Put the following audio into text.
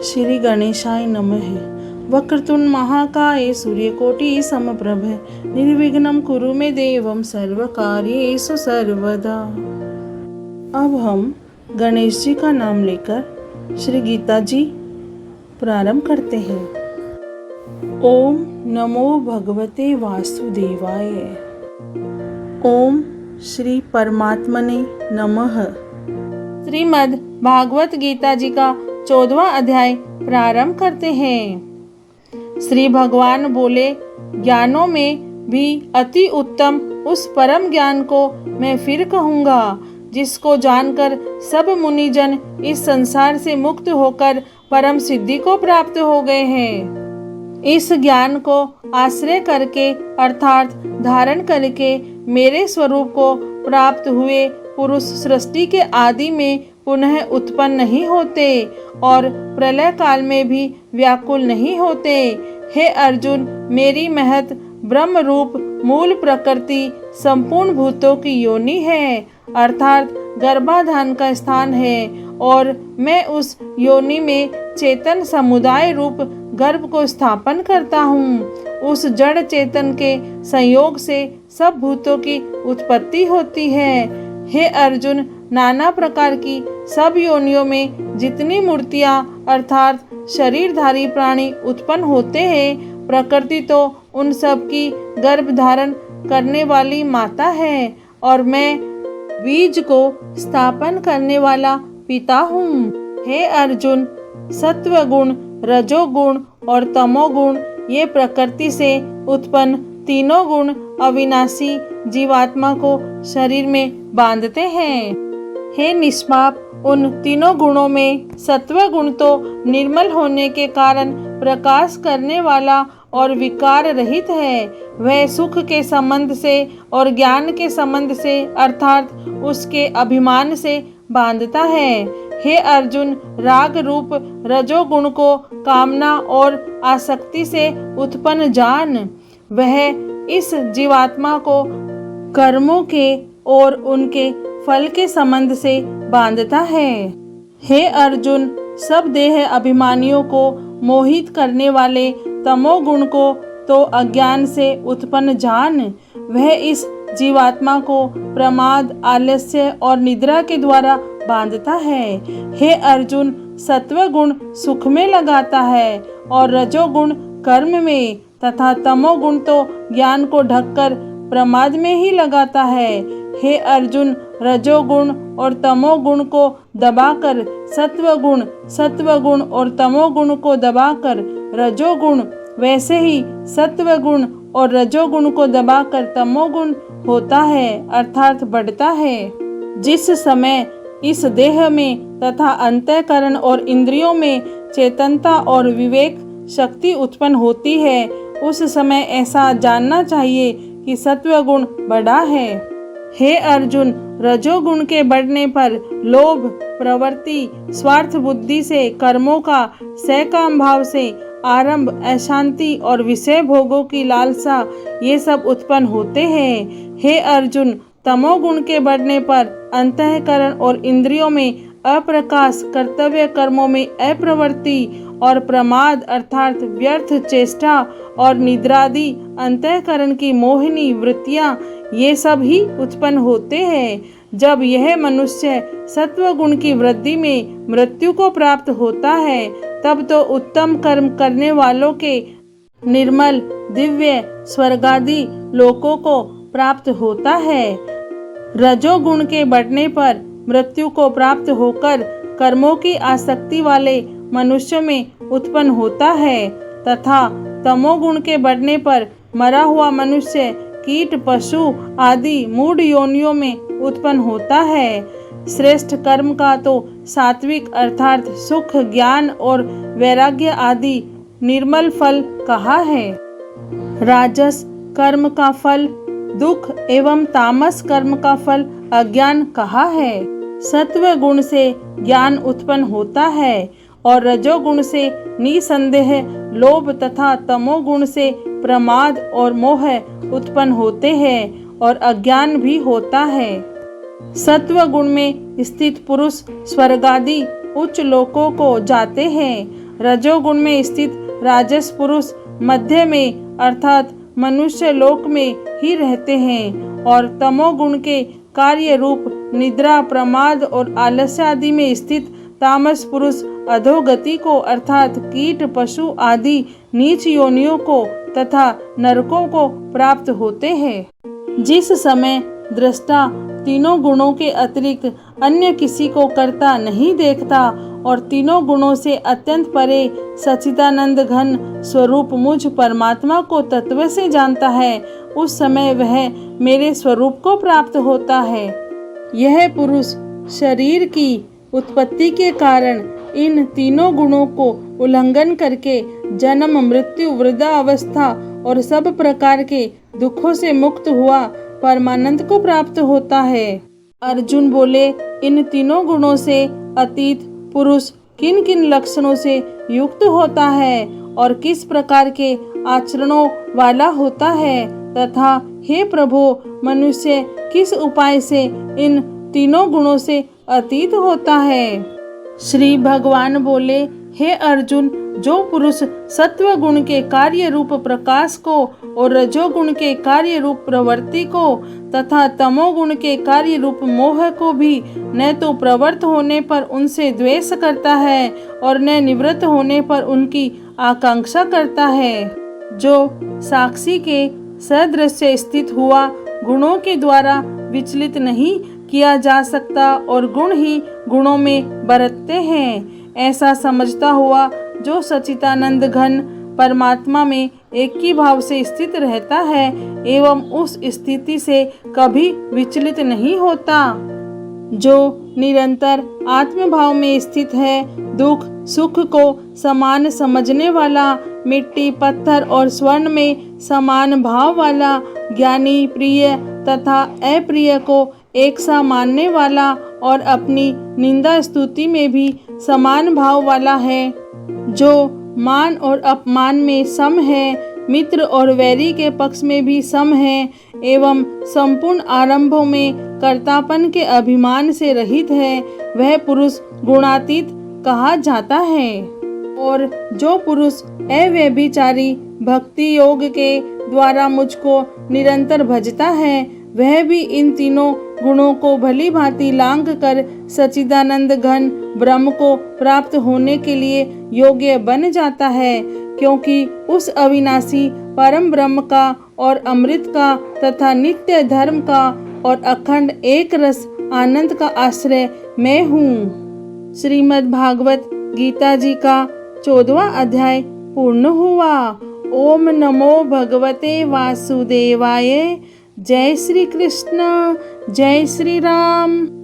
श्री गणेशाय नमः। वक्रतुंड महाकाय सूर्यकोटि समप्रभ निर्विघ्नं कुरु मे देवं सर्वकार्येषु सर्वदा। अब हम गणेश जी का नाम लेकर श्री गीता जी प्रारंभ करते हैं। ओम नमो भगवते वासुदेवाय। ओम श्री परमात्मने नमः। श्रीमद् भागवत गीता जी का 14वां अध्याय प्रारंभ करते हैं। श्री भगवान बोले, ज्ञानों में भी अति उत्तम उस परम ज्ञान को मैं फिर कहूँगा जिसको जानकर सब मुनिजन इस संसार से मुक्त होकर परम सिद्धि को प्राप्त हो गए हैं। इस ज्ञान को आश्रय करके अर्थात धारण करके मेरे स्वरूप को प्राप्त हुए पुरुष सृष्टि के आदि में पुनः उत्पन्न नहीं होते और प्रलय काल में भी व्याकुल नहीं होते। हे अर्जुन, मेरी महत ब्रह्म रूप मूल प्रकृति संपूर्ण भूतों की योनि है, अर्थात गर्भाधान का स्थान है, और मैं उस योनि में चेतन समुदाय रूप गर्भ को स्थापन करता हूँ। उस जड़ चेतन के संयोग से सब भूतों की उत्पत्ति होती है। हे अर्जुन, नाना प्रकार की सब योनियों में जितनी मूर्तियाँ अर्थात शरीरधारी प्राणी उत्पन्न होते हैं, प्रकृति तो उन सब की गर्भ धारण करने वाली माता है और मैं बीज को स्थापन करने वाला पिता हूँ। हे अर्जुन, सत्वगुण, रजोगुण और तमोगुण ये प्रकृति से उत्पन्न तीनों गुण अविनाशी जीवात्मा को शरीर में बांधते हैं। हे निष्पाप, उन तीनों गुणों में सत्व गुण तो निर्मल होने के कारण प्रकाश करने वाला और विकार रहित है। वह सुख के संबंध से और ज्ञान के संबंध से अर्थात उसके अभिमान से बांधता है। हे अर्जुन, राग रूप रजोगुण को कामना और आसक्ति से उत्पन्न जान। वह इस जीवात्मा को कर्मों के और उनके फल के संबंध से बांधता है। हे अर्जुन, सब देह अभिमानियों को मोहित करने वाले तमोगुण को तो अज्ञान से उत्पन्न जान। वह इस जीवात्मा को प्रमाद, आलस्य और निद्रा के द्वारा बांधता है। हे अर्जुन, सत्वगुण सुख में लगाता है और रजोगुण कर्म में तथा तमोगुण तो ज्ञान को ढककर प्रमाद में ही लगाता है। हे अर्जुन, रजोगुण और तमोगुण को दबाकर सत्वगुण और तमोगुण को दबाकर रजोगुण, वैसे ही सत्वगुण और रजोगुण को दबाकर तमोगुण होता है अर्थात बढ़ता है। जिस समय इस देह में तथा अंतःकरण और इंद्रियों में चेतनता और विवेक शक्ति उत्पन्न होती है, उस समय ऐसा जानना चाहिए कि सत्वगुण बढ़ा है। हे अर्जुन, रजोगुण के बढ़ने पर लोभ, प्रवृत्ति, स्वार्थ बुद्धि से कर्मों का सकाम भाव से आरंभ, अशांति और विषय भोगों की लालसा ये सब उत्पन्न होते हैं। हे अर्जुन, तमोगुण के बढ़ने पर अंतःकरण और इंद्रियों में अप्रकाश, कर्तव्य कर्मों में अप्रवृत्ति और प्रमाद अर्थात व्यर्थ चेष्टा और निद्रादि अंतःकरण की मोहिनी वृत्तियाँ ये सब ही उत्पन्न होते हैं। जब यह मनुष्य सत्वगुण की वृद्धि में मृत्यु को प्राप्त होता है, तब तो उत्तम कर्म करने वालों के निर्मल दिव्य स्वर्गादि लोकों को प्राप्त होता है। रजोगुण के बढ़ने पर मृत्यु को प्राप्त होकर कर्मों की आसक्ति वाले मनुष्यों में उत्पन्न होता है तथा तमोगुण के बढ़ने पर मरा हुआ मनुष्य कीट, पशु आदि मूढ़ योनियों में उत्पन्न होता है। श्रेष्ठ कर्म का तो सात्विक अर्थात सुख, ज्ञान और वैराग्य आदि निर्मल फल कहा है। राजस कर्म का फल दुख एवं तामस कर्म का फल अज्ञान कहा है। सत्व गुण से ज्ञान उत्पन्न होता है और रजोगुण से निसंदेह लोभ तथा तमोगुण से प्रमाद और मोह उत्पन्न होते हैं और अज्ञान भी होता है। सत्व गुण में स्थित पुरुष स्वर्गादि उच्च लोकों को जाते हैं। रजोगुण में स्थित राजस पुरुष मध्य में अर्थात मनुष्य लोक में ही रहते हैं और तमोगुण के कार्य रूप निद्रा, प्रमाद और आलस्य आदि में स्थित तामस पुरुष अधोगति को अर्थात कीट, पशु आदि नीच योनियों को तथा नरकों को प्राप्त होते हैं। जिस समय दृष्टा तीनों गुणों के अतिरिक्त अन्य किसी को करता नहीं देखता और तीनों गुणों से अत्यंत परे सच्चिदानंद घन स्वरूप मुझ परमात्मा को तत्व से जानता है, उस समय वह मेरे स्वरूप को प्राप्त होता है। यह पुरुष शरीर की उत्पत्ति के कारण इन तीनों गुणों को उल्लंघन करके जन्म, मृत्यु, वृद्धावस्था और सब प्रकार के दुखों से मुक्त हुआ परमानंद को प्राप्त होता है। अर्जुन बोले, इन तीनों गुणों से अतीत पुरुष किन किन लक्षणों से युक्त होता है और किस प्रकार के आचरणों वाला होता है तथा हे प्रभु, मनुष्य किस उपाय से इन तीनों गुणों से अतीत होता है। श्री भगवान बोले, हे अर्जुन, जो पुरुष सत्व गुण के कार्य रूप प्रकाश को और रजोगुण के कार्य रूप प्रवृत्ति को तथा तमोगुण के कार्य रूप मोह को भी न तो प्रवृत्त होने पर उनसे द्वेष करता है और न निवृत्त होने पर उनकी आकांक्षा करता है, जो साक्षी के सदृश्य स्थित हुआ गुणों के द्वारा विचलित नहीं किया जा सकता और गुण ही गुणों में बरतते हैं, ऐसा समझता हुआ जो सच्चिदानंद घन परमात्मा में एक ही भाव से स्थित रहता है एवं उस स्थिति से कभी विचलित नहीं होता, जो निरंतर आत्मभाव में स्थित है, दुख सुख को समान समझने वाला, मिट्टी, पत्थर और स्वर्ण में समान भाव वाला, ज्ञानी, प्रिय तथा अप्रिय को एक सा मानने वाला और अपनी निंदा स्तुति में भी समान भाव वाला है, जो मान और अपमान में सम है, मित्र और वैरी के पक्ष में भी सम है एवं संपूर्ण आरंभों में कर्तापन के अभिमान से रहित है, वह पुरुष गुणातीत कहा जाता है। और जो पुरुष अव्यभिचारी भक्ति योग के द्वारा मुझको निरंतर भजता है, वह भी इन तीनों गुणों को भली भांति लांघ कर सच्चिदानंद घन ब्रह्म को प्राप्त होने के लिए योग्य बन जाता है, क्योंकि उस अविनाशी परम ब्रह्म का और अमृत का तथा नित्य धर्म का और अखंड एक रस आनंद का आश्रय मैं हूँ। श्रीमद् भागवत गीता जी का 14वां अध्याय पूर्ण हुआ। ओम नमो भगवते वासुदेवाय। जय श्री कृष्ण, जय श्री राम।